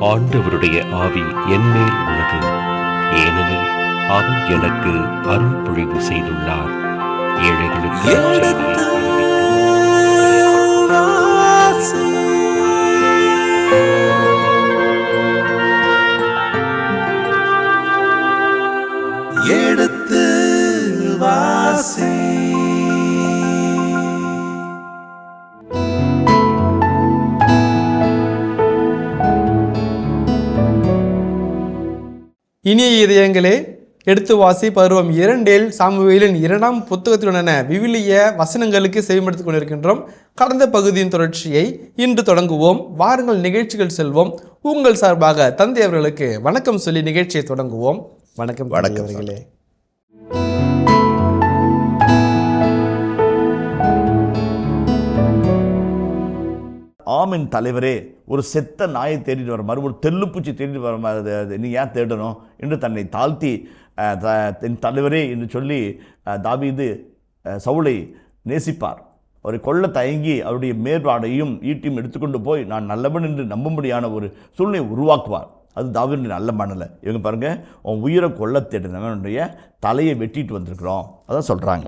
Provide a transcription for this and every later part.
ஆண்டவருடைய ஆவி என்மேல் உள்ளது, ஏனெனில் அவர் எனக்கு அருள் பொழிவு செய்துள்ளார். ஏழைகளுக்கு எடுத்து வாசி. இனிய இதயங்களே, எடுத்து வாசி பருவம் 2 சாமுவேலின் 2ஆம் புத்தகத்துடனான விவிலிய வசனங்களுக்கு செவிமடுத்துக் கொண்டிருக்கின்றோம். கடந்த பகுதியின் தொடர்ச்சியை இன்று தொடங்குவோம். வாருங்கள் நிகழ்ச்சிகள் செல்வோம். உங்கள் சார்பாக தந்தை அவர்களுக்கு வணக்கம் சொல்லி நிகழ்ச்சியை தொடங்குவோம். வணக்கம் அவர்களே. ஆமின் தலைவரே, ஒரு செத்த நாயை தேடிட்டு வர மாதிரி, ஒரு தெல்லுப்பூச்சி தேடிட்டு வர மாதிரி நீ ஏன் தேடணும் என்று தன்னை தாழ்த்தி என் தலைவரே என்று சொல்லி தாவீது சவுலை நேசிப்பார். அவரை கொல்ல தயங்கி அவருடைய மேற்பாடையும் ஈட்டியும் எடுத்துக்கொண்டு போய் நான் நல்லவன் என்று நம்பும்படியான ஒரு சூழ்நிலையை உருவாக்குவார். அது தாவீதுடைய நல்ல மனநிலை. இவங்க பாருங்கள், உன் உயிரை கொல்ல தேடினவனுடைய தலையை வெட்டிட்டு வந்திருக்கிறோம், அதான் சொல்கிறாங்க.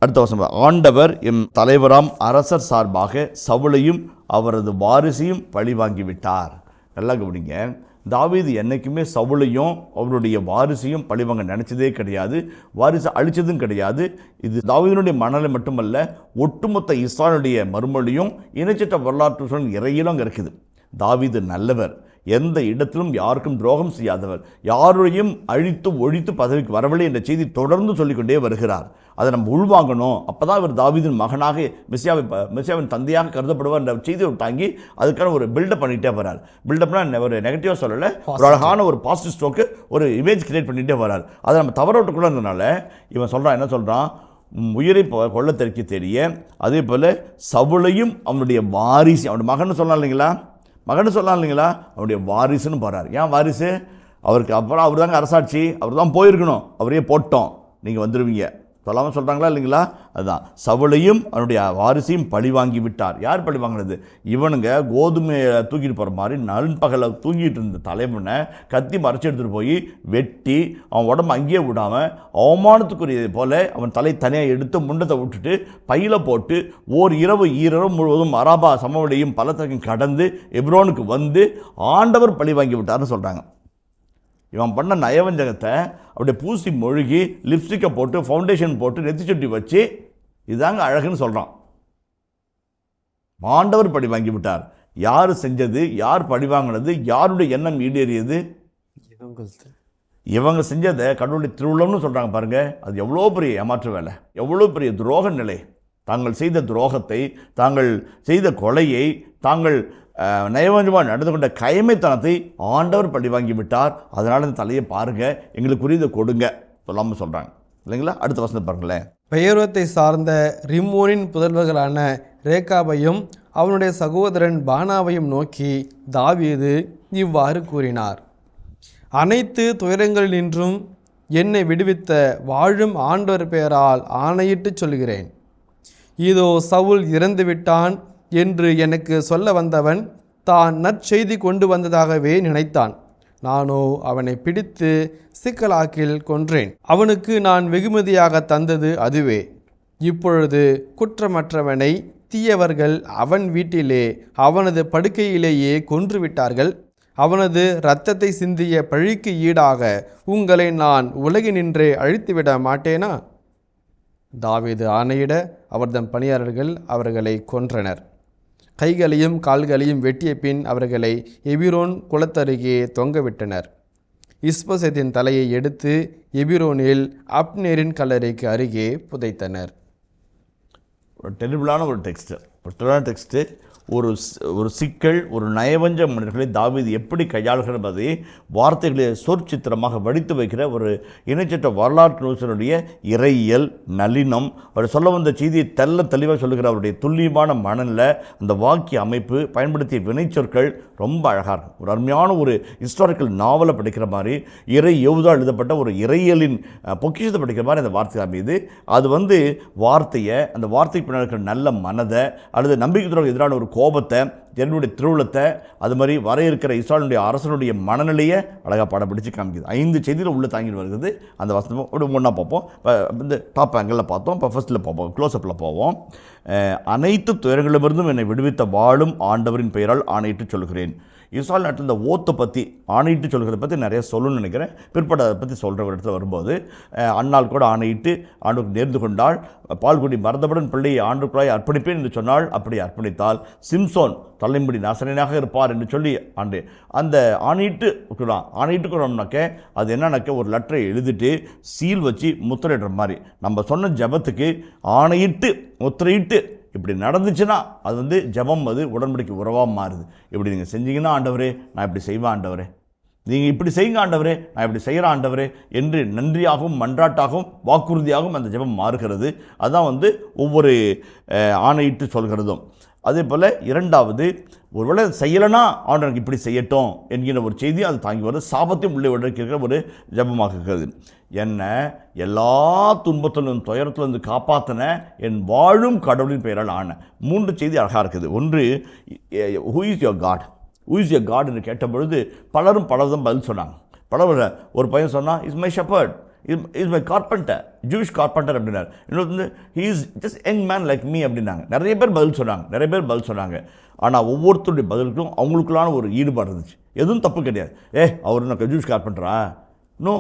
அடுத்த வசனம், ஆண்டவர் எம் தலைவராம் அரசர் சார்பாக சவுலையும் அவரது வாரிசையும் பழி வாங்கிவிட்டார். நல்லா கவனிங்க, தாவீது என்றைக்குமே சவுலையும் அவருடைய வாரிசையும் பழிவாங்க நினச்சதே கிடையாது, வாரிசை அழித்ததும் கிடையாது. இது தாவீதினுடைய மனநிலை மட்டுமல்ல, ஒட்டுமொத்த இஸ்ராயலுடைய மறுமொழியும் இணைச்சிட்ட வரலாற்று சூழல் இறையிலும் அங்கே இருக்குது. தாவீது நல்லவர், எந்த இடத்திலும் யாருக்கும் துரோகம் செய்யாதவர், யாரையும் அழித்து ஒழித்து பதவிக்கு வரவில்லை என்ற செய்தி தொடர்ந்து சொல்லிக்கொண்டே வருகிறார். அதை நம்ம உள்வாங்கணும். அப்போ தான் இவர் தாவீதின் மகனாக மெசியாவின் தந்தையாக கருதப்படுவார் என்ற செய்தியை தாங்கி அதுக்கான ஒரு பில்டப் பண்ணிகிட்டே வர்றார். பில்டப்னா ஒரு நெகட்டிவாக சொல்லலை, ஒரு அழகான ஒரு பாசிட்டிவ் ஸ்ட்ரோக்கு ஒரு இமேஜ் கிரியேட் பண்ணிகிட்டே வர்றார். அதை நம்ம தவறோட்டுக்குள்ள இருந்தனால இவன் சொல்கிறான், என்ன சொல்கிறான், உயிரை கொள்ள தெற்கு தெரிய அதே போல் சவுலையும் அவனுடைய வாரிசு, அவனுடைய மகன் சொல்லலாம் இல்லைங்களா, மகன் சொல்லலாம் இல்லைங்களா, அவருடைய வாரிசுன்னு போகிறார். ஏன் வாரிசு? அவருக்கு அப்புறம் அவர் தாங்க அரசாட்சி, அவர் தான் போயிருக்கணும், அவரே போட்டோம், நீங்கள் வந்துடுவீங்க சொல்லாமல் சொல்கிறாங்களா இல்லைங்களா? அதுதான், சவுலையும் அவனுடைய வாரிசையும் பழி வாங்கி விட்டார். யார் பழி வாங்கினது? இவனுங்க கோதுமையை தூக்கிட்டு போகிற மாதிரி நண்பகலை தூங்கிட்டு இருந்த தலைவனை கத்தி மறைச்சி எடுத்துகிட்டு போய் வெட்டி அவன் உடம்பு அங்கேயே விடாமல் அவமானத்துக்குரியதை போல் அவன் தலை தனியாக எடுத்து முண்டத்தை விட்டுட்டு பையில் போட்டு ஈரவு முழுவதும் அராபா சமவெளியும் பலத்தையும் கடந்து எப்ரோனுக்கு வந்து ஆண்டவர் பழி வாங்கி விட்டார்னு சொல்கிறாங்க. இவன் பண்ண நயவஞ்சகத்தை அப்படியே பூசி மொழுகி லிப்ஸ்டிக்கை போட்டு ஃபவுண்டேஷன் போட்டு நெத்தி சுட்டி வச்சு இதாங்க அழகுன்னு சொல்கிறான். ஆண்டவர் பழி வாங்கி விட்டார். யார் செஞ்சது? யார் பழி வாங்கினது? யாருடைய எண்ணம் ஈடேறியது? இவங்க செஞ்சதை கடவுளுடைய திருவுள்ளம்னு சொல்கிறாங்க. பாருங்கள், அது எவ்வளோ பெரிய ஏமாற்று வேலை, எவ்வளோ பெரிய துரோக நிலை. தாங்கள் செய்த துரோகத்தை, தாங்கள் செய்த கொலையை, தாங்கள் நயவஞ்சமாக நடந்து கொண்ட கைமைத்தனத்தை ஆண்டவர் பழி வாங்கி விட்டார். அதனால் இந்த தலையை பாருங்கள், எங்களுக்குரியதை கொடுங்க சொல்லாமல் சொல்கிறாங்க இல்லைங்களா? அடுத்த வசனம் பாருங்களேன். பெயரோத்தை சார்ந்த ரிம்மோனின் புதல்வர்களான ரேகாபையும் அவனுடைய சகோதரன் பானாவையும் நோக்கி தாவீது இவ்வாறு கூறினார், அனைத்து துயரங்களினின்றும் என்னை விடுவித்த வாழும் ஆண்டவர் பெயரால் ஆணையிட்டு சொல்கிறேன், இதோ சவுல் இறந்துவிட்டான் என்று எனக்கு சொல்ல வந்தவன் தான் நற்செய்தி கொண்டு வந்ததாகவே நினைத்தான். நானோ அவனை பிடித்து சிக்கலாக்கில் கொன்றேன். அவனுக்கு நான் வெகுமதியாக தந்தது அதுவே. இப்பொழுது குற்றமற்றவனை தீயவர்கள் அவன் வீட்டிலே அவனது படுக்கையிலேயே கொன்றுவிட்டார்கள். அவனது இரத்தத்தை சிந்திய பழிக்கு ஈடாக உங்களை நான் உலகினின்றே அழித்துவிட மாட்டேனா? தாவீது ஆணையிட அவர்தம் பணியாளர்கள் அவர்களை கொன்றனர். கைகளையும் கால்களையும் வெட்டிய பின் அவர்களை எபிரோன் குளத்தருகே தொங்கவிட்டனர். இஸ்போசேத்தின் தலையை எடுத்து எபிரோனில் அப்னேரின் கல்லறைக்கு அருகே புதைத்தனர். ஒரு டெரிபிளான ஒரு டெக்ஸ்ட்டு, ஒரு சிக்கல், ஒரு நயவஞ்ச மனிதர்களை தாவீது எப்படி கையாளுகிற என்பதை வார்த்தைகளை சொற்சித்திரமாக வடித்து வைக்கிற ஒரு இணைச்சட்ட வரலாற்று நூல்களுடைய இறையியல் நளினம், அவர் சொல்ல வந்த செய்தியை தெளிவாக சொல்லுகிற அவருடைய துல்லியமான மனநிலை, அந்த வாக்கிய அமைப்பு, பயன்படுத்திய வினைச்சொற்கள் ரொம்ப அழகாக இருக்கும். ஒரு அருமையான ஒரு ஹிஸ்டாரிக்கல் நாவலை படிக்கிற மாதிரி, இறை யோதா எழுதப்பட்ட ஒரு இறையியலின் பொக்கிஷத்தை படிக்கிற மாதிரி அந்த வார்த்தை அமையுது. அது வார்த்தையை, அந்த வார்த்தைக்கு பின்னால் இருக்கிற நல்ல மனதை அல்லது நம்பிக்கை எதிரான ஒரு கோபத்தை, என்னுடைய திருவுளத்தை, அது மாதிரி வர இருக்கிற இஸ்ராயலுடைய அரசனுடைய மனநிலையை அழகாக படம் பிடிச்சு காமிக்குது. 5 செய்தியில் உள்ள தாங்கிட்டு வருகிறது. அந்த வசனம் ஒரு ஒன்றா பார்ப்போம். இந்த டாப் ஆங்கிளில் பார்த்தோம், இப்போ ஃபர்ஸ்ட்டில் பார்ப்போம், க்ளோஸ்அப்பில் போவோம். அனைத்து துயரங்களிலிருந்தும் என்னை விடுவித்த வாழும் ஆண்டவரின் பெயரால் ஆணையிட்டு சொல்கிறேன். இஸ்ராயல் நாட்டில் இந்த ஓத்தை பற்றி ஆணையிட்டு சொல்கிறத பற்றி நிறைய சொல்லணும்னு நினைக்கிறேன். பிற்பட அதை பற்றி சொல்கிற ஒரு இடத்துல வரும்போது, அன்னாள் கூட ஆணையிட்டு ஆண்டுக்கு நேர்ந்து கொண்டாள், பால்குடி மறந்தவுடன் பிள்ளையை ஆண்டுக்குள்ளாய் அர்ப்பணிப்பேன் என்று சொன்னால், அப்படி அர்ப்பணித்தால் சிம்சோன் தலைமுடி நாசனையாக இருப்பார் என்று சொல்லி ஆண்டு அந்த ஆணையிட்டுக்கிறோம்னாக்க அது என்னன்னாக்க ஒரு லெட்டரை எழுதிட்டு சீல் வச்சு முத்திரையிடுற மாதிரி நம்ம சொன்ன ஜபத்துக்கு ஆணையிட்டு முத்திரையிட்டு இப்படி நடந்துச்சுன்னா அது வந்து ஜபம், அது உடன்படிக்கை உறவாக மாறுது. இப்படி நீங்கள் செஞ்சீங்கன்னா ஆண்டவரே நான் இப்படி செய்வேன் ஆண்டவரே, நீங்கள் இப்படி செய்யுங்க ஆண்டவரே நான் இப்படி செய்கிற ஆண்டவரே என்று நன்றியாகவும் மன்றாட்டாகவும் வாக்குறுதியாகவும் அந்த ஜபம் மாறுகிறது. அதுதான் வந்து ஒவ்வொரு ஆணையிட்டு சொல்கிறதும். அதே போல் இரண்டாவது, ஒருவேளை செய்யலைன்னா ஆண்டவனுக்கு இப்படி செய்யட்டும் என்கிற ஒரு செய்தி அது தாங்கி வருது. சாபத்தையும் உள்ளே விடுக்கிற ஒரு ஜபமாக இருக்கிறது. என்ன எல்லா துன்பத்திலும் துயரத்திலிருந்து காப்பாற்றின என் வாழும் கடவுளின் பெயரால் ஆன 3 செய்தி அழகாக இருக்குது. ஒன்று, who is your God, who is your God என்று கேட்டபொழுது பலரும் பலரும் பதில் சொன்னாங்க. ஒரு பையன் சொன்னால் is my shepherd, is my carpenter, ஜூஷ் கார்பெண்டர் அப்படின்னாரு. இன்னொரு வந்து he is just young man like me அப்படின்னாங்க. நிறைய பேர் பதில் சொன்னாங்க. ஆனால் ஒவ்வொருத்தருடைய பதிலுக்கும் அவங்களுக்குள்ளான ஒரு ஈடுபாடு இருந்துச்சு. எதுவும் தப்பு கிடையாது. அவர் நான் ஜூஷ் கார்பெண்டரா, நோ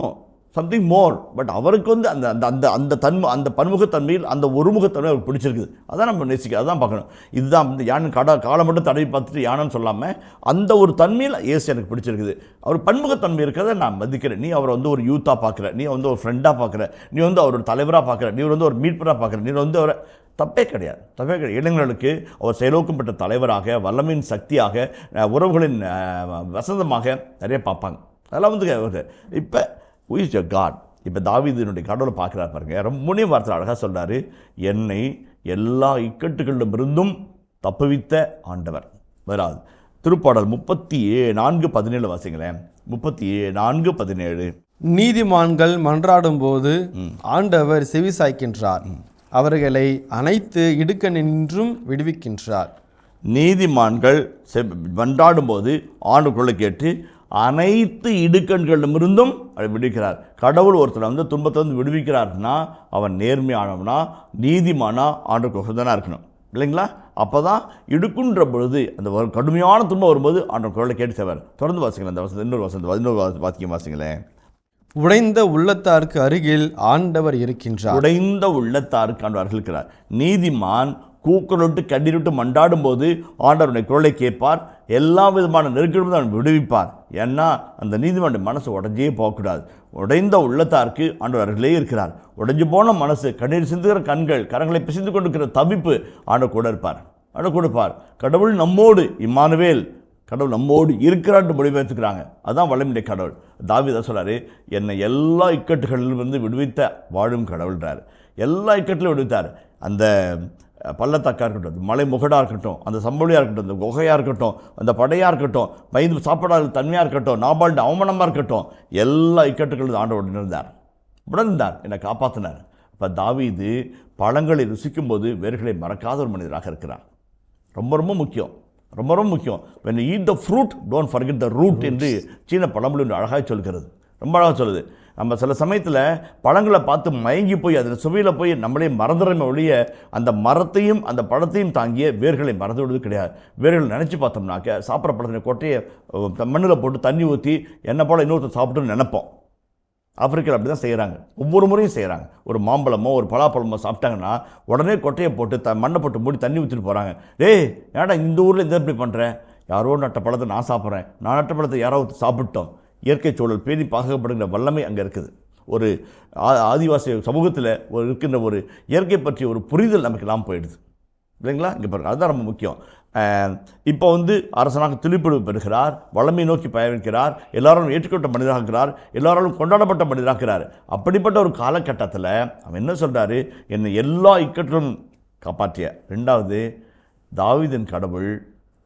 சம்திங் மோர். பட் அவருக்கு வந்து அந்த அந்த அந்த தன்மை, அந்த பன்முகத்தன்மையில் அந்த ஒருமுகத்தன்மை அவருக்கு பிடிச்சிருக்குது. அதான் நம்ம நேசிக்க, அதான் பார்க்கணும். இதுதான் வந்து யானை காலை மட்டும் தடவி பார்த்துட்டு யானைன்னு சொல்லாமல் அந்த ஒரு தன்மையில் ஏசு எனக்கு பிடிச்சிருக்குது. அவர் பன்முகத்தன்மை இருக்கிறத நான் மதிக்கிறேன். நீ அவரை வந்து ஒரு யூத்தாக பார்க்குற, நீ வந்து ஒரு ஃப்ரெண்டாக பார்க்குற, நீ வந்து அவர் ஒரு தலைவராக பார்க்குற, நீ வந்து ஒரு மீட்பராக பார்க்குற, நீ வந்து அவரை தப்பே கிடையாது. இளைஞர்களுக்கு அவர் செயலோக்கப்பட்ட தலைவராக, வல்லமையின் சக்தியாக, உறவுகளின் வசந்தமாக நிறைய பார்ப்பாங்க. அதெல்லாம் வந்து இப்போ ஹூ இஸ் யுவர் காட். இப்போ தாவீதினுடைய கடவுளை பார்க்குறாரு பாருங்க. ரொம்ப வார்த்தை அழகாக சொல்கிறாரு, என்னை எல்லா இக்கட்டுகளிடமிருந்தும் தப்புவித்த ஆண்டவர். வராது திருப்பாடல் 34:17 வாசிங்களேன். 34:17. நீதிமான்கள் மன்றாடும் போது ஆண்டவர் செவி சாய்க்கின்றார், அவர்களை அனைத்து இடுக்கணின்றும் விடுவிக்கின்றார். நீதிமான்கள் மன்றாடும் போது ஆண்டு குரலை கேட்டு அனைத்து இடுக்கண்களிடமிருந்தும் விடுவிக்கிறார். கடவுள் ஒருத்தர் வந்து துன்பத்திலிருந்து விடுவிக்கிறார்னா அவன் நேர்மையானவனா, நீதிமானா, ஆண்டுக்கு உகந்தனா இருக்கணும் இல்லைங்களா? அப்போ தான் இடுக்குன்ற பொழுது அந்த கடுமையான துன்பம் வரும்போது ஆண்டு குரலை கேட்டு செய்வார். தொடர்ந்து வாசிக்கலாம். அந்த வசனம் இன்னொரு வாக்கியம் வாசிங்களேன். உடைந்த உள்ளத்தாருக்கு அருகில் ஆண்டவர் இருக்கின்றார். உடைந்த உள்ளத்தாருக்கு ஆண்டவர் இருக்கிறார். நீதிமான் கூக்குரலிட்டு கண்ணீரிட்டு மண்டாடும் போது ஆண்டவருடைய குரலை கேட்பார். எல்லா விதமான நெருக்கடியும் அவன் விடுவிப்பார். ஏன்னா அந்த நீதிமன்ற மனசு உடஞ்சே போகக்கூடாது. உடைந்த உள்ளத்தாருக்கு ஆண்டவர் அருகிலே இருக்கிறார். உடைஞ்சு போன மனசு, கண்ணீர் சிந்துகிற கண்கள், கரங்களை பிசைந்து கொண்டிருக்கிற தவிப்பு ஆண்டவர் கூட இருப்பார். ஆண்டவர் கொடுப்பார். கடவுள் நம்மோடு, இம்மானுவேல், கடவுள் நம்மோடு இருக்கிறான்னு மொழிபெயர்த்துக்கிறாங்க. அதுதான் வல்லமையுடைய கடவுள். தாவீது சொல்றாரு, என்னை எல்லா இக்கட்டுகளிலிருந்து விடுவித்த வாழும் கடவுள்ன்றார். எல்லா இக்கட்டிலும் விடுவித்தார். அந்த பள்ளத்தாக்காக இருக்கட்டும், மலை முகடாக இருக்கட்டும், அந்த சம்பளியாக இருக்கட்டும், அந்த குகையாக இருக்கட்டும், அந்த படையாக இருக்கட்டும், பயந்து சாப்பாடாக தன்மையாக இருக்கட்டும், நாபால்டு அவமானமாக இருக்கட்டும், எல்லா இக்கட்டுகளும் ஆண்டவர் உணர்ந்தார், என்னை காப்பாற்றினார். இப்போ தாவீது பழங்களை ருசிக்கும் போது வேர்களை மறக்காத ஒரு மனிதராக இருக்கிறார். ரொம்ப ரொம்ப முக்கியம். when you eat the fruit don't forget the root என்று சீன பழமொழி ஒன்று அழகாக சொல்கிறது. ரொம்ப அழகாக சொல்லுது. நம்ம சில சமயத்தில் பழங்களை பார்த்து மயங்கி போய் அதில் சுவையில் போய் நம்மளே மறந்துடுறமே ஒழிய அந்த மரத்தையும் அந்த பழத்தையும் தாங்கிய வேர்களை மறந்து விடுவது கிடையாது. வேர்களை நினச்சி பார்த்தோம்னாக்க சாப்பிட்ற பழத்தின கொட்டையை மண்ணில் போட்டு தண்ணி ஊற்றி என்ன போல் இன்னொருத்தர் சாப்பிட்டுன்னு நினைப்போம். ஆப்பிரிக்காவில் அப்படி தான் செய்கிறாங்க. ஒவ்வொரு முறையும் செய்கிறாங்க. ஒரு மாம்பழமோ ஒரு பலாப்பழமோ சாப்பிட்டாங்கன்னா உடனே கொட்டையை போட்டு மண்ணை போட்டு மூடி தண்ணி ஊற்றிட்டு போகிறாங்க. ஏடா இந்த ஊரில் இந்த எப்படி பண்ணுறேன்? யாரோ நட்ட பழத்தை நான் சாப்பிட்றேன், நான் நட்ட பழத்தை யாரோ சாப்பிட்டோம். இயற்கை சூழல் பேணி பாதுகாக்கப்படுகிற வல்லமை அங்கே இருக்குது. ஒரு ஆதிவாசி சமூகத்தில் இருக்கின்ற ஒரு இயற்கை பற்றிய ஒரு புரிதல் நமக்கு எல்லாம் போயிடுது இல்லைங்களா? இங்கே பாருங்கள், அதுதான் ரொம்ப முக்கியம். இப்போ அரசனாக துளிப்பெடு பெறுகிறார், வளமை நோக்கி பயணிக்கிறார், எல்லாரும் ஏற்றுக்கொண்ட மனிதராக இருக்கிறார், எல்லாராலும் கொண்டாடப்பட்ட மனிதராக இருக்கிறார். அப்படிப்பட்ட ஒரு காலகட்டத்தில் அவன் என்ன சொல்கிறாரு? என்னை எல்லா இக்கட்டிலும் காப்பாற்றிய. ரெண்டாவது, தாவீதின் கடவுள்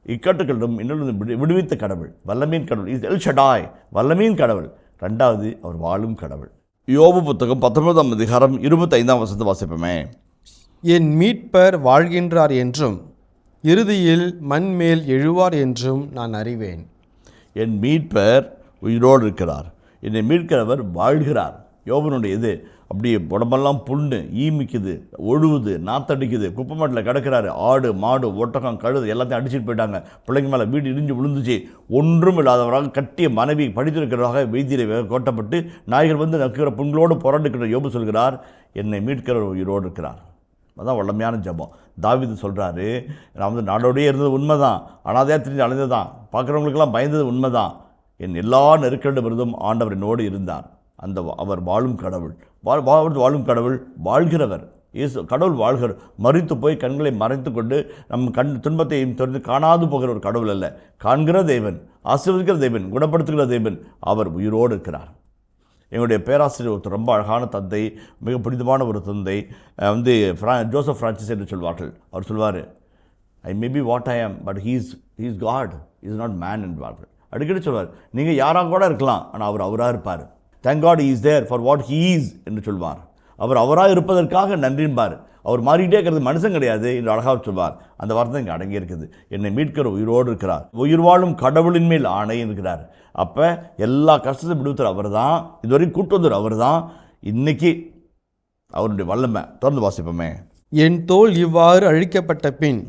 இக்கட்டுகளிலும் இன்னொரு விடுவித்த கடவுள், வல்லமையின் கடவுள், இஸ் எல் ஷடாய், வல்லமையின் கடவுள். ரெண்டாவது, அவர் வாழும் கடவுள். யோபு புத்தகம் 19ஆம் அதிகாரம் 25ஆம் வசனத்தை வாசிப்போமே. என் மீட்பர் வாழ்கின்றார் என்றும் இறுதியில் மண்மேல் எழுவார் என்றும் நான் அறிவேன். என் மீட்பர் உயிரோடு இருக்கிறார், என்னை மீட்கிறவர் வாழ்கிறார். யோபனுடைய இது அப்படியே உடம்பெல்லாம் புண்ணு, ஈமிக்குது, ஒழுகுது, நாத்தடிக்குது, குப்பைமேட்டில் கிடக்கிறாரு. ஆடு மாடு ஒட்டகம் கழுது எல்லாத்தையும் அடிச்சுட்டு போயிட்டாங்க. பிள்ளைங்க மேலே வீடு இடிஞ்சு விழுந்துச்சு. ஒன்றும் இல்லாதவராக கட்டிய மனைவி படித்திருக்கிறவராக வைத்தியரை கோட்டப்பட்டு நாய்கள் வந்து நக்குகிற புண்களோடு புரண்டுக்கிற யோபு சொல்கிறார், என்னை மீட்கிறவர் உயிரோடு இருக்கிறார். அதான் வல்லமையான ஜபம். தாவீது சொல்கிறாரு, நான் வந்து நாடோடையே இருந்தது உண்மைதான், அனாதையாக திரிஞ்சு அலைந்தது தான், பார்க்குறவங்களுக்கெல்லாம் பயந்தது உண்மைதான், என் எல்லா நெருக்கடிலிருந்தும் ஆண்டவர் என்னோடு இருந்தார். அந்த அவர் வாழும் கடவுள், வாழும் கடவுள், வாழ்கிறவர் இயேசு கடவுள் வாழ்கிற, மறித்து போய் கண்களை மறைத்து கொண்டு நம் துன்பத்தை தொடர்ந்து காணாது போகிற ஒரு கடவுள் அல்ல, காண்கிற தேவன், ஆசீர்வதிக்கிற தேவன், குணப்படுத்துகிற தேவன், அவர் உயிரோடு இருக்கிறார். எங்களுடைய பேராசிரியர் ஒருத்தர், ரொம்ப அழகான தந்தை, மிக புனிதமான ஒரு தந்தை, வந்து ஜோசப் ஃப்ரான்சிஸ் என்று சொல்வார்கள். அவர் சொல்வார், ஐ மே பி வாட் ஐ ஆம் but he's God, is not man என்பார்கள். அடிக்கடி சொல்வார், நீங்கள் யாராக கூட இருக்கலாம், ஆனால் அவர் அவராக இருப்பார். Thank God is there for what he is என்று சொல்வார். அவர் அவராக இருப்பதற்காக நன்றின்பார். அவர் மாறிட்டே இருக்கிறது மனுஷன் கிடையாது என்று அழகாக சொல்வார். அந்த வார்த்தை இங்கே அடங்கி இருக்குது. என்னை மீட்கிற உயிரோடு இருக்கிறார், உயிர் வாழும் கடவுளின் மேல் ஆணை இருக்கிறார். அப்போ எல்லா கஷ்டத்தையும் விடுவித்தர் அவர் தான், இதுவரைக்கும் கூட்டு வந்தவர் அவர் தான். இன்னைக்கு அவருடைய வல்லமை தொடர்ந்து வாசிப்போமே. என் தோல் இவ்வாறு அழிக்கப்பட்ட பின்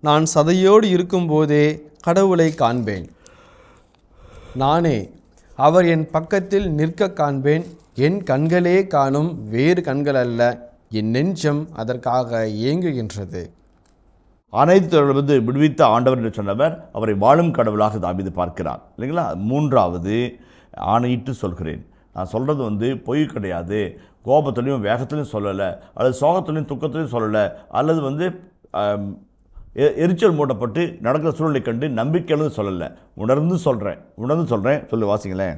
நான் சதையோடு இருக்கும்போதே கடவுளை காண்பேன். நானே அவர் என் பக்கத்தில் நிற்க காண்பேன். என் கண்களே காணும், வேறு கண்கள் அல்ல. என் நெஞ்சம் அதற்காக ஏங்குகின்றது. அனைத்து விடுவித்த ஆண்டவர் என்று சொன்னவர் அவரை வாழும் கடவுளாக தாவீது பார்க்கிறார் இல்லைங்களா. மூன்றாவது, ஆணையிட்டு சொல்கிறேன். நான் சொல்கிறது பொய் கிடையாது, கோபத்துலையும் வேகத்துலையும் சொல்லலை, அல்லது சோகத்துலையும் துக்கத்துலையும் சொல்லலை, அல்லது எரிச்சல் மூட்டப்பட்டு நடக்கிற சூழ்நிலை கண்டு நம்பிக்கையிலும் சொல்லலை, உணர்ந்து சொல்கிறேன். சொல்லி வாசிங்களேன்.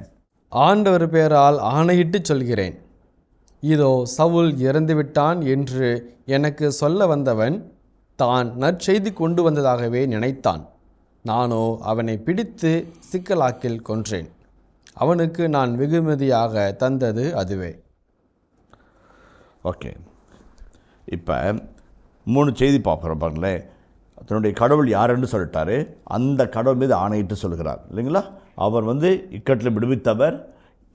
ஆண்டவர் பேரால் ஆணையிட்டு சொல்கிறேன், இதோ சவுல் இறந்துவிட்டான் என்று எனக்கு சொல்ல வந்தவன் தான் நற்செய்தி கொண்டு வந்ததாகவே நினைத்தான். நானோ அவனை பிடித்து சிக்கலாக்கில் கொன்றேன். அவனுக்கு நான் வெகுமதியாக தந்தது அதுவே. ஓகே, இப்போ 3 செய்தி பார்க்குறோம் பாருங்களேன். தன்னுடைய கடவுள் யாருன்னு சொல்லிட்டாரு, அந்த கடவுள் மீது ஆணையிட்டு சொல்கிறார் இல்லைங்களா. அவர் இக்கட்டில் விடுவித்தவர்,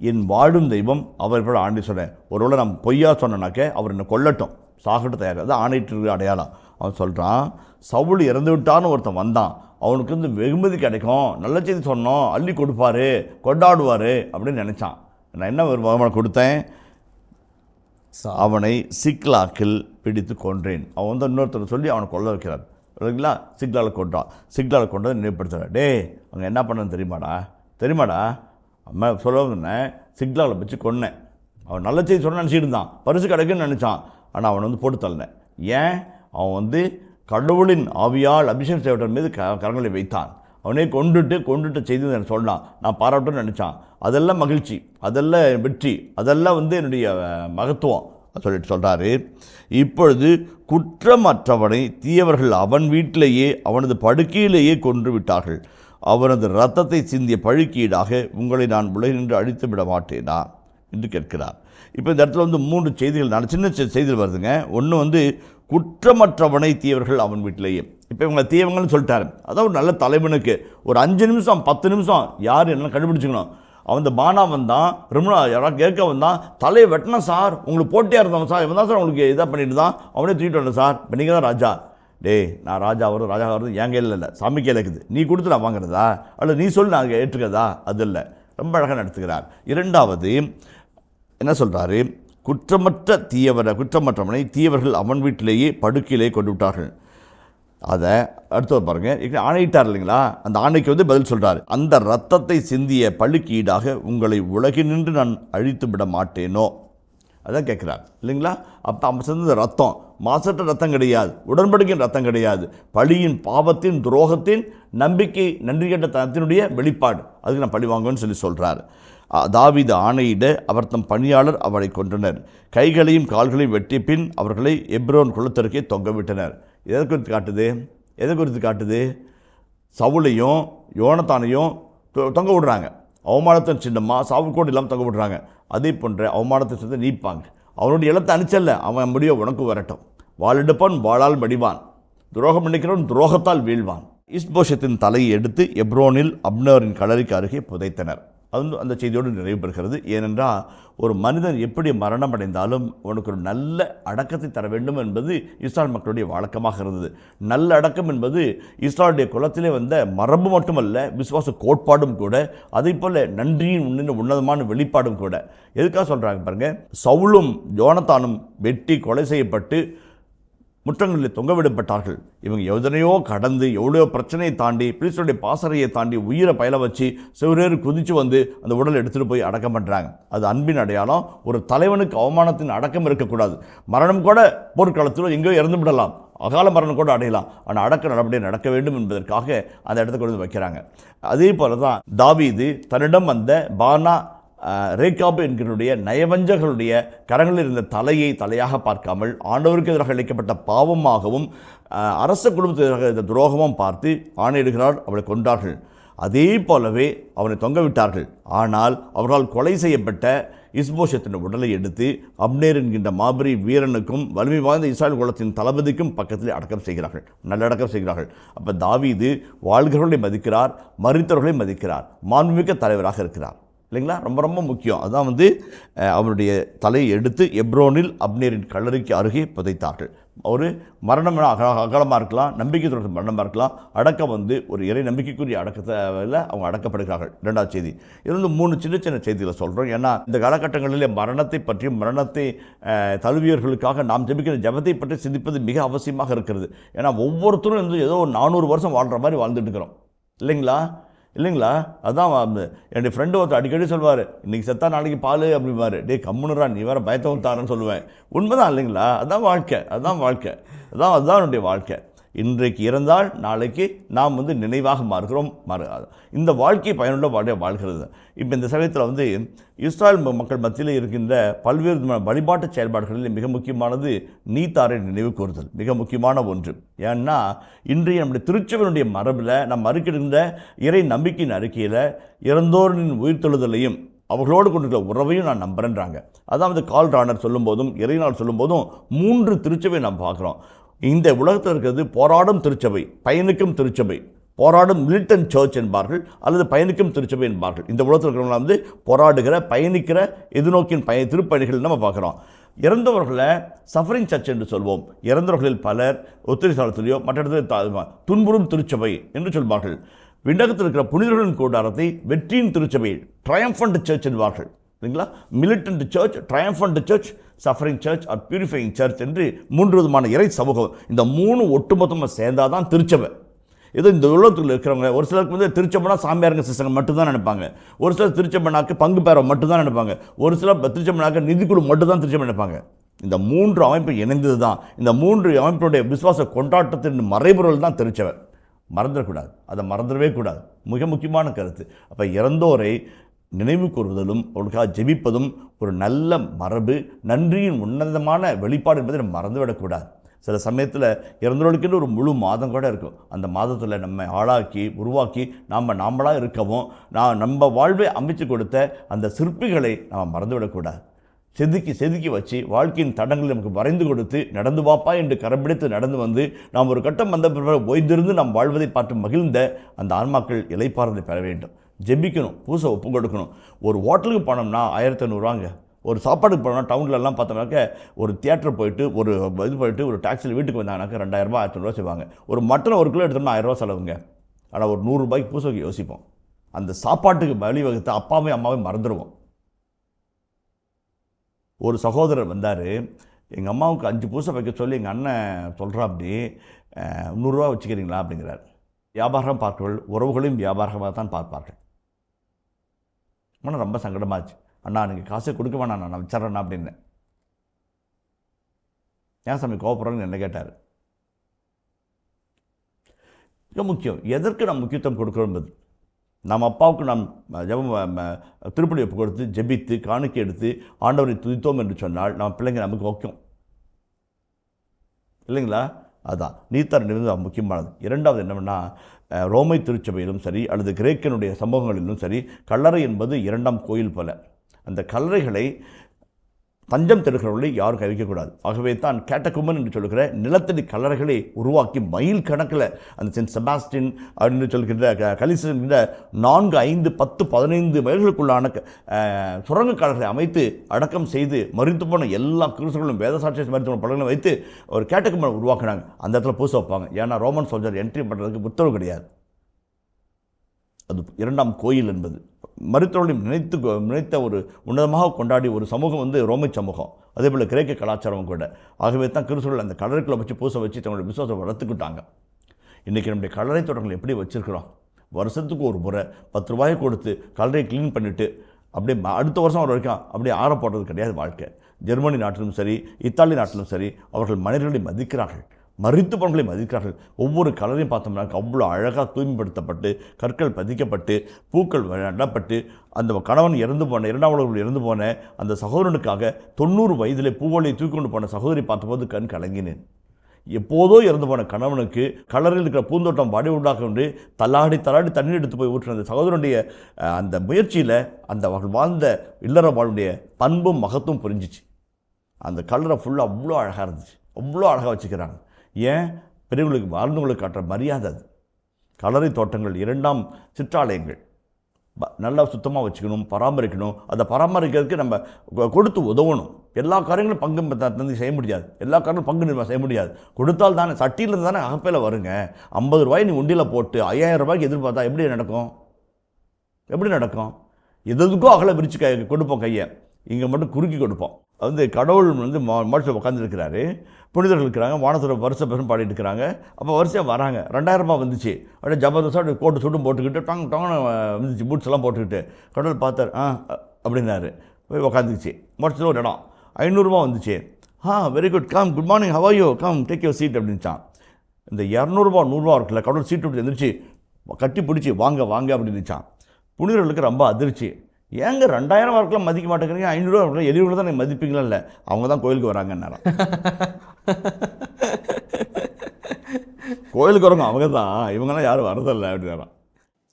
என் வாழும் தெய்வம், அவர் கூட ஆண்டி சொன்னேன். ஒருவேளை நம்ம பொய்யா சொன்னனாக்க அவர் என்னை கொல்லட்டும், சாகட்டும் தயாராக, அதான் ஆணையிட்டு அடையாளம். அவன் சொல்கிறான், சவுல் இறந்து விட்டான்னு ஒருத்தன் வந்தான், அவனுக்கு வெகுமதி கிடைக்கும், நல்ல செய்தி சொன்னோம், அள்ளி கொடுப்பாரு, கொண்டாடுவார் அப்படின்னு நினச்சான். நான் என்ன ஒரு வருமானம் கொடுத்தேன், அவனை சிக்லாக்கில் பிடித்து கொன்றேன். அவன் இன்னொருத்தர் சொல்லி அவனை கொல்ல வைக்கிறார் இல்லைங்களா. சிக்லாவில் கொண்டான். சிக்லாவில் கொண்டதை நினைவுபடுத்துகிறார். டே அவங்க என்ன பண்ணன்னு தெரியுமாடா அம்மா சொல்ல வந்தேன், சிக்லாவில் வச்சு கொன்னேன். அவன் நல்ல செய்தி சொன்ன நினச்சிட்டு இருந்தான், பரிசு கிடைக்குன்னு நினச்சான். ஆனால் அவன் போட்டு தள்ளினேன். ஏன்? அவன் கடவுளின் ஆவியால் அபிஷேகம் செய்வதன் மீது கரங்களை வைத்தான். அவனே கொண்டுட்டு செய்து எனக்கு சொன்னான், நான் பாராட்டுன்னு நினச்சான். அதெல்லாம் மகிழ்ச்சி, அதெல்லாம் வெற்றி, அதெல்லாம் என்னுடைய மகத்துவம் சொல்லிட்டு சொல்கிறாரு. இப்பொழுது குற்றமற்றவனை தீயவர்கள் அவன் வீட்டிலேயே அவனது படுக்கையிலேயே கொன்று விட்டார்கள். அவனது இரத்தத்தை சிந்திய பழிக்கீடாக உங்களை நான் உலகினின்று அழித்து விட மாட்டேனா என்று கேட்கிறார். இப்போ இந்த இடத்துல 3 செய்திகள், சின்ன செய்திகள் வருதுங்க. ஒன்று குற்றமற்றவனை தீயவர்கள் அவன் வீட்டிலேயே. இப்போ இவங்களை தீயவங்கள்னு சொல்லிட்டாரு. அதான் ஒரு நல்ல தலைவனுக்கு ஒரு 5 நிமிஷம் 10 நிமிஷம் யார் என்ன கண்டுபிடிச்சிக்கணும். அவன் பானா வந்தான், ரிமுனா யாராவது கேட்க வந்தான், தலையை வெட்டினா சார், உங்களுக்கு போட்டியாக இருந்தவன் சார், இவன் தான் சார் உங்களுக்கு இதாக பண்ணிட்டு தான், அவனே தூக்கிட்டு வரல சார், இப்போ நீங்கள் தான் ராஜா. டேய் நான் ராஜா வருது என் கையில் இல்லை, சாமி கையில் இருக்குது, நீ கொடுத்து நான் வாங்குறதா, அல்ல நீ சொல்லி நான் ஏற்றுக்கிறதா, அது இல்லை. ரொம்ப அழகாக நடத்துகிறார். 2வது என்ன சொல்கிறாரு, குற்றமற்றவனை தீயவர்கள் அவன் வீட்டிலேயே படுக்கையிலே கொண்டு விட்டார்கள். அதை அடுத்து பாருங்கள், ஆணையிட்டார் இல்லைங்களா. அந்த ஆணைக்கு பதில் சொல்கிறார், அந்த இரத்தத்தை சிந்திய பழிக்கு ஈடாக உங்களை உலகினின்று நான் அழித்து விட மாட்டேனோ. அதான் கேட்குறார் இல்லைங்களா. அப்போ அவன் சிந்த ரத்தம் மாசற்ற ரத்தம் கிடையாது, உடன்படிக்கையின் ரத்தம் கிடையாது, பழியின் பாவத்தின் துரோகத்தின் நம்பிக்கை நன்றி கெட்ட தனத்தினுடைய வெளிப்பாடு. அதுக்கு நான் பழி வாங்குவேன்னு சொல்கிறார். தாவீது ஆணையிட அவர் தம் பணியாளர் அவளை கொன்றனர், கைகளையும் கால்களையும் வெட்டிய பின் அவர்களை எப்ரோன் குளத்திற்கே தொங்கவிட்டனர். எதை குறித்து காட்டுது? சவுலையும் யோனத்தானையும் தொங்க விடுறாங்க. அவமானத்தின் சின்னமாக சாவுக்கோடு இல்லாமல் தொங்க விடுறாங்க. அதே போன்ற அவமானத்தை சேர்ந்து நீப்பாங்க. அவனுடைய இலத்தை அனுச்சல்ல, அவன் முடிய உனக்கு வரட்டும், வாழெடுப்பான் வாழால் மடிவான், துரோகம் நினைக்கிறவன் துரோகத்தால் வீழ்வான். இஸ்போஷத்தின் தலையை எடுத்து எப்ரோனில் அப்னேரின் கல்லறைக்கு அருகே புதைத்தனர். அது அந்த செய்தியோடு நிறைவு பெறுகிறது. ஏனென்றால் ஒரு மனிதன் எப்படி மரணம் அடைந்தாலும் அவனுக்கு ஒரு நல்ல அடக்கத்தை தர வேண்டும் என்பது இஸ்ராயல் மக்களுடைய வழக்கமாக இருந்தது. நல்ல அடக்கம் என்பது இஸ்ராயலுடைய குலத்திலே வந்த மரபு மட்டுமல்ல, விசுவாச கோட்பாடும் கூட, அதே போல நன்றியின் உன்னதமான வெளிப்பாடும் கூட. எதுக்காக சொல்கிறாங்க பாருங்கள், சவுலும் யோனத்தானும் வெட்டி கொலை செய்யப்பட்டு முற்றங்களில் தொங்கவிடப்பட்டார்கள். இவங்க எதனையோ கடந்து எவ்வளோ பிரச்சனையை தாண்டி பிலிஸ்தருடைய பாசறையை தாண்டி உயிரை பயில வச்சு சிவரேறு குதித்து வந்து அந்த உடலை எடுத்துகிட்டு போய் அடக்கம் பண்ணுறாங்க. அது அன்பின் அடையாளம். ஒரு தலைவனுக்கு அவமானத்தின் அடக்கம் இருக்கக்கூடாது. மரணம் கூட போர்க்காலத்தில் எங்கேயோ இறந்து விடலாம், அகால மரணம் கூட அடையலாம், ஆனால் அடக்க நடவடிக்கை நடக்க வேண்டும் என்பதற்காக அந்த இடத்த கொண்டு வந்து வைக்கிறாங்க. அதே போல தான் தாவீது தன்னிடம் வந்த பானா ரேகாபு என்கிறனுடைய நயவஞ்சர்களுடைய கரங்களில் இருந்த தலையாக பார்க்காமல் ஆண்டவருக்கு எதிராக அளிக்கப்பட்ட பாவமாகவும் அரச குடும்பத்துக்கு எதிராக இருந்த துரோகமும் பார்த்து ஆணையிடுகிறார். அவளை கொன்றார்கள். அதே போலவே அவனை தொங்கவிட்டார்கள். ஆனால் அவர்களால் கொலை செய்யப்பட்ட இஸ்போஷத்தின் உடலை எடுத்து அப்னேர் என்கின்ற மாபெரி வீரனுக்கும் வலிமை வாய்ந்த இஸ்ராயல் குலத்தின் தளபதிக்கும் பக்கத்தில் அடக்கம் செய்கிறார்கள், நல்லடக்கம் செய்கிறார்கள். அப்போ தாவீது வாழ்கிறவர்களை மதிக்கிறார், மரித்தவர்களை மதிக்கிறார், மாண்புமிக்க தலைவராக இருக்கிறார். இல்லைங்களா? ரொம்ப ரொம்ப முக்கியம். அதான் அவருடைய தலையை எடுத்து எப்ரோனில் அப்னேரின் கல்லறைக்கு அருகே புதைத்தார்கள். ஒரு மரணம் அகலமாக இருக்கலாம், நம்பிக்கை தொடர்ந்து மரணமாக இருக்கலாம். அடக்கம் ஒரு இறை நம்பிக்கைக்குரிய அடக்கத்தில் அவங்க அடக்கப்படுகிறார்கள். இரண்டாவது செய்தி. இது 3 சின்ன சின்ன செய்திகளை சொல்கிறோம். ஏன்னா இந்த காலகட்டங்களிலே மரணத்தை பற்றியும் மரணத்தை தழுவியர்களுக்காக நாம் ஜெபிக்கிற ஜெபத்தை பற்றி சிந்திப்பது மிக அவசியமாக இருக்கிறது. ஏன்னா ஒவ்வொருத்தரும் ஏதோ 400 வருஷம் வாழ்கிற மாதிரி வாழ்ந்துட்டு இருக்கிறோம். இல்லைங்களா? அதான் என்னுடைய ஃப்ரெண்டு ஒருத்தர் அடிக்கடி சொல்வார், இன்றைக்கி செத்தா நாளைக்கு பால் அப்படிம்பாரு. டே கம்முனுறா, நீ வேறு பயத்தவன் தாரன்னு சொல்லுவேன். உண்மைதான் இல்லைங்களா? அதுதான் வாழ்க்கை. அதுதான் என்னுடைய வாழ்க்கை. இன்றைக்கு இறந்தால் நாளைக்கு நாம் நினைவாக மாறுகிறோம். இந்த வாழ்க்கை பயனுள்ள வாழ்கிறது. இப்போ இந்த சமயத்தில் இஸ்ராயல் மக்கள் மத்தியில் இருக்கின்ற பல்வேறு வழிபாட்டு செயல்பாடுகளில் மிக முக்கியமானது நீத்தாரை நினைவு கூறுதல் மிக முக்கியமான ஒன்று. ஏன்னா இன்றைய நம்முடைய திருச்சபையினுடைய மரபில் நம்ம அறிக்கின்ற இறை நம்பிக்கையின் அறிக்கையில் இறந்தோரின் உயிர்த்தெழுதலையும் அவர்களோடு கொண்டிருக்கிற உறவையும் நான் நம்புறேன்றாங்க. அதாவது கால் ரானர் சொல்லும்போதும் இறைநாள் சொல்லும்போதும் 3 திருச்சபை நாம் பார்க்குறோம். இந்த உலகத்தில் இருக்கிறது போராடும் திருச்சபை, பயணிக்கும் திருச்சபை, போராடும் மிலிட்டன்ட் சர்ச் என்பார்கள், அல்லது பயணிக்கும் திருச்சபை என்பார்கள். இந்த உலகத்தில் இருக்கிறவங்க போராடுகிற பயணிக்கிற எதிர்நோக்கின் திருப்பணிகள் நம்ம பார்க்குறோம். இறந்தவர்களை சஃபரிங் சர்ச் என்று சொல்வோம். இறந்தவர்களில் பலர் ஒத்திரிசாலத்திலேயோ மற்ற இடத்துல துன்புறும் திருச்சபை என்று சொல்வார்கள். விண்ணகத்தில் இருக்கிற புனிதர்களின் கூடாரத்தை வெற்றியின் திருச்சபை, ட்ரையம்பன்ட் சர்ச் என்பார்கள். சரிங்களா? Militant church, triumphant church, suffering church or purifying church என்று 3 விதமான இறை சமூகம். இந்த 3 ஒட்டுமொத்தமாக சேர்ந்தால் தான் திருச்சபை. ஏதோ இந்த உலகத்தில் இருக்கிறவங்க ஒரு சிலருக்கு திருச்சபைனா சாமியாருங்க சிஸ்டங்கள் மட்டும்தான் நினைப்பாங்க. ஒரு சிலர் திருச்சபைனாக்கு பங்கு பெற மட்டும்தான் நினைப்பாங்க. ஒரு சிலர் திருச்சபைனாக்க நிதிக்குழு மட்டும்தான் திருச்சபை நினைப்பாங்க. இந்த 3 அமைப்பு இணைந்தது தான். இந்த 3 அமைப்பினுடைய விசுவாச கொண்டாட்டத்தின் மறைபொருள் தான் திருச்சபை. மறந்துடக்கூடாது, அதை மறந்துடவே கூடாது. மிக முக்கியமான கருத்து. அப்போ இறந்தோரை நினைவு கூறுவதும் அவர்களுக்காக ஜெபிப்பதும் ஒரு நல்ல மரபு, நன்றியின் உன்னதமான வெளிப்பாடு என்பதை நம்ம மறந்துவிடக்கூடாது. சில சமயத்தில் இறந்தவர்களுக்கு ஒரு முழு மாதம் கூட இருக்கும். அந்த மாதத்தில் நம்ம ஆளாக்கி உருவாக்கி நாமளாக இருக்கவும் நம்ம வாழ்வை அமைச்சு கொடுத்த அந்த சிற்பிகளை நாம் மறந்துவிடக்கூடாது. செதுக்கி வச்சு வாழ்க்கையின் தடங்களை நமக்கு வரைந்து கொடுத்து நடந்து வாப்பா என்று கரம்பிடித்து நடந்து நாம் ஒரு கட்டம் வந்த பிறகு ஓய்ந்திருந்து நாம் வாழ்வதை பார்த்து மகிழ்ந்த அந்த ஆன்மாக்கள் இளைப்பாறுதலை பெற வேண்டும். ஜெபிக்கணும், பூசை ஒப்பு கொடுக்கணும். ஒரு ஹோட்டலுக்கு போனோம்னா 1500 ஒரு சாப்பாடுக்கு போனோம்னா டவுன்லலாம் பார்த்தோம்னாக்க ஒரு தியேட்டர் போயிட்டு ஒரு டாக்ஸியில் வீட்டுக்கு வந்தாங்கனாக்கா 2000 1500 செய்வாங்க. ஒரு மட்டன் 1 கிலோ எடுத்தோம்னா 1000 செலவுங்க. ஆனால் ஒரு 100 ரூபாய்க்கு பூசைக்கு யோசிப்போம். அந்த சாப்பாட்டுக்கு வழிவகுத்து அப்பாவையும் அம்மாவையும் மறந்துடுவோம். ஒரு சகோதரர் வந்தார், எங்கள் அம்மாவுக்கு 5 பூசை வைக்க சொல்லி எங்கள் அண்ணன் சொல்கிறா, அப்படி 100 ரூபா வச்சுக்கிறீங்களா அப்படிங்கிறார். வியாபாரம் பார்க்கிறவர்கள் உறவுகளையும் வியாபாரமாக தான் பார்ப்பார்கள். ஆனால் ரொம்ப சங்கடமாச்சு. அண்ணா நீங்கள் காசை கொடுக்க வேணாம், நான் வச்சிட்றேண்ணா அப்படின்னு. ஏன் சாமி கோபப்படுறேன்னு என்ன கேட்டார். மிக முக்கியம், எதற்கு நாம் முக்கியத்துவம் கொடுக்கிறோம் என்பது. நம்ம அப்பாவுக்கு நாம் திருப்பணி ஒப்பு கொடுத்து ஜெபித்து காணிக்கை எடுத்து ஆண்டவரை துதித்தோம் என்று சொன்னால் நம்ம பிள்ளைங்க நமக்கு வைக்கும் இல்லைங்களா? அதுதான் நீத்தார் நினைவு முக்கியமானது. இரண்டாவது என்னவென்னா, ரோமை திருச்சபையிலும் சரி அல்லது கிரேக்கனுடைய சமூகங்களிலும் சரி, கல்லறை என்பது 2ஆம் கோயில் போல. அந்த கல்லறைகளை தஞ்சம் தருகிறவர்களை யாரும் கைவிக்கக்கூடாது. ஆகவே தான் கேட்டகுமன் என்று சொல்கிற நிலத்தடி கல்லறைகளை உருவாக்கி மைல் கணக்கில் அந்த சென்ட் செபாஸ்டின் அப்படின்னு சொல்கின்ற கலிசன் என்கிற 4, 5, 10, 15 மைல்களுக்குள்ளான சுரங்க கல்லறை அமைத்து அடக்கம் செய்து மறித்து போன எல்லா கிறிஸ்தவர்களும் வேதசாட்சி மறித்து போன படங்களை வைத்து ஒரு கேட்டகுமன் உருவாக்குனாங்க. அந்த இடத்துல பூசை வைப்பாங்க. ஏன்னா ரோமன் சோல்ஜர் என்ட்ரி பண்ணுறதுக்கு உத்தரவு கிடையாது. அது 2ஆம் கோயில் என்பது மருத்துவர்களையும் நினைத்த ஒரு உன்னதமாக கொண்டாடிய ஒரு சமூகம் ரோமை சமூகம். அதே போல் கிரேக்க கலாச்சாரம் கூட. ஆகவே தான் கிறிஸ்தவர்கள் அந்த கல்லறைக்குள்ளே வச்சு பூசை வச்சு தங்களுடைய விசுவாசத்தை வளர்த்துக்கிட்டாங்க. இன்றைக்கி நம்முடைய கல்லறை தோட்டங்கள் எப்படி வச்சுருக்கிறோம்? வருஷத்துக்கு ஒரு முறை 10 ரூபாயை கொடுத்து கல்லறையை க்ளீன் பண்ணிவிட்டு அப்படியே அடுத்த வருஷம் வர வரைக்கும் அப்படியே ஆற போடுறது கிடையாது வாழ்க்கை. ஜெர்மனி நாட்டிலும் சரி, இத்தாலி நாட்டிலும் சரி, அவர்கள் மனிதர்களை மதிக்கிறார்கள், மறித்து போனவர்களை மதிக்கிறார்கள். ஒவ்வொரு கலரையும் பார்த்தோம்னா அவ்வளோ அழகாக தூய்மைப்படுத்தப்பட்டு கற்கள் பதிக்கப்பட்டு பூக்கள் நடப்பட்டு அந்த கணவன் இறந்து போன 2ஆம் உலகில் இறந்து போன அந்த சகோதரனுக்காக 90 வயதிலே பூவொலியை தூக்கி கொண்டு போன சகோதரி பார்த்தபோது கண் கலங்கினேன். எப்போதோ இறந்து போன கணவனுக்கு கலரில் இருக்கிற பூந்தோட்டம் வாடி உண்டாக கொண்டு தள்ளாடி தண்ணீர் எடுத்து போய் ஊற்றின அந்த சகோதரனுடைய அந்த முயற்சியில் அந்த அவர்கள் வாழ்ந்த இல்லற வாழ்வுடைய பண்பும் மகத்துவம் புரிஞ்சிச்சு. அந்த கலரை ஃபுல்லாக அவ்வளோ அழகாக இருந்துச்சு, அவ்வளோ அழகாக வச்சுக்கிறாங்க. ஏன்? பெரியவர்களுக்கு வாழ்ந்தவங்களுக்கு காட்டுற மரியாதை அது. கல்லறை தோட்டங்கள் 2ஆம் சிற்றாலயங்கள் நல்லா சுத்தமாக வச்சுக்கணும், பராமரிக்கணும். அதை பராமரிக்கிறதுக்கு நம்ம கொடுத்து உதவணும். எல்லா காரியங்களும் பங்கு தந்து செய்ய முடியாது, எல்லா காரியங்களும் பங்கு செய்ய முடியாது. கொடுத்தால் தானே சட்டியிலேருந்து தானே அகப்பையில் வருங்க. 50 ரூபாய் நீ உண்டியில் போட்டு 5000 ரூபாய்க்கு எதிர்பார்த்தா எப்படி நடக்கும்? எப்படி நடக்கும்? எதுக்கும் அகலை விரிச்சு கொடுப்போம் கையை, இங்கே மட்டும் குறுக்கி கொடுப்போம். கடவுள் மாட்சியில் உட்காந்துருக்கிறாரு, புனிதர்கள் இருக்கிறாங்க, வானத்தில் வருஷம் பெரும் பாடிட்டு இருக்கிறாங்க. அப்போ வரிசையாக வராங்க. 2000 ரூபாய் வந்துச்சு. அப்படியே ஜபர்தஸ்டாக கோட்டு சுட்டும் போட்டுக்கிட்டு டொங்கன்னு வந்துச்சு, பூட்ஸ் எல்லாம் போட்டுக்கிட்டு. கடவுள் பார்த்தார். அப்படின்னாரு. போய் உட்காந்துக்குச்சு. மாட்சியில் ஒரு இடம் 500 ரூபா வந்துச்சு. Very good, come, good morning, how are you, come take your seat அப்படின்ச்சான். இந்த 200 ரூபா 100 ரூபா இருக்குல்ல, கடவுள் சீட்டு விட்டு எழுந்திரிச்சு கட்டி பிடிச்சி வாங்க வாங்க அப்படின்னுச்சான். புனிதர்களுக்கு ரொம்ப அதிர்ச்சி. ஏங்க 2000 ரூபாய்க்குலாம் மதிக்க மாட்டேங்கிறீங்க, 500 ரூபா எளியவர்கள் தான் நீங்கள் மதிப்பீங்களா? இல்லை, அவங்க தான் கோயிலுக்கு வராங்கன்னாரா. கோயிலுக்கு வரவங்க அவங்க தான், இவங்கெல்லாம் யாரும் வரதில்லை அப்படின்னா.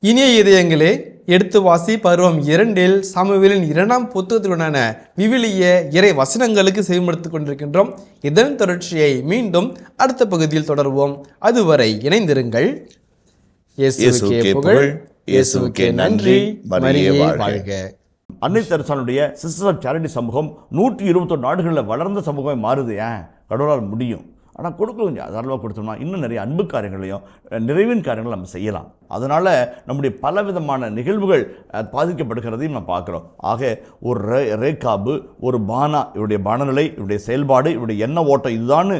இனிய இதயங்களே, எடுத்து வாசி பருவம் 2 சாமுவேலின் 2ஆம் புத்தகத்திலுடான விவிலிய இறை வசனங்களுக்கு செவிமடுத்துக் கொண்டிருக்கின்றோம். இதன் தொடர்ச்சியை மீண்டும் அடுத்த பகுதியில் தொடர்வோம். அதுவரை இணைந்திருங்கள். இயேசுவுக்கே புகழ், இயேசுவுக்கே நன்றி, மரியே வாழ்க. அன்னை தெரசாளுடைய சிஸ்டர்ஸ் ஆஃப் சேரிட்டி சமூகம் 121 நாடுகளில் வளர்ந்த சமூகமாக மாறுது. ஏன்? கடவுளால் முடியும். ஆனால் கொடுக்கணும், அதளவாக கொடுத்தோம்னா இன்னும் நிறைய அன்பு காரியங்களையும் நிறைவின் காரியங்களும் நம்ம செய்யலாம். அதனால் நம்முடைய பலவிதமான நிகழ்வுகள் பாதிக்கப்படுகிறதையும் நம்ம பார்க்குறோம். ஆக ஒரு ரேகாபு, ஒரு பானா, இவருடைய பானநிலை, இவருடைய செயல்பாடு, இவருடைய எண்ண ஓட்டம் இதுதான்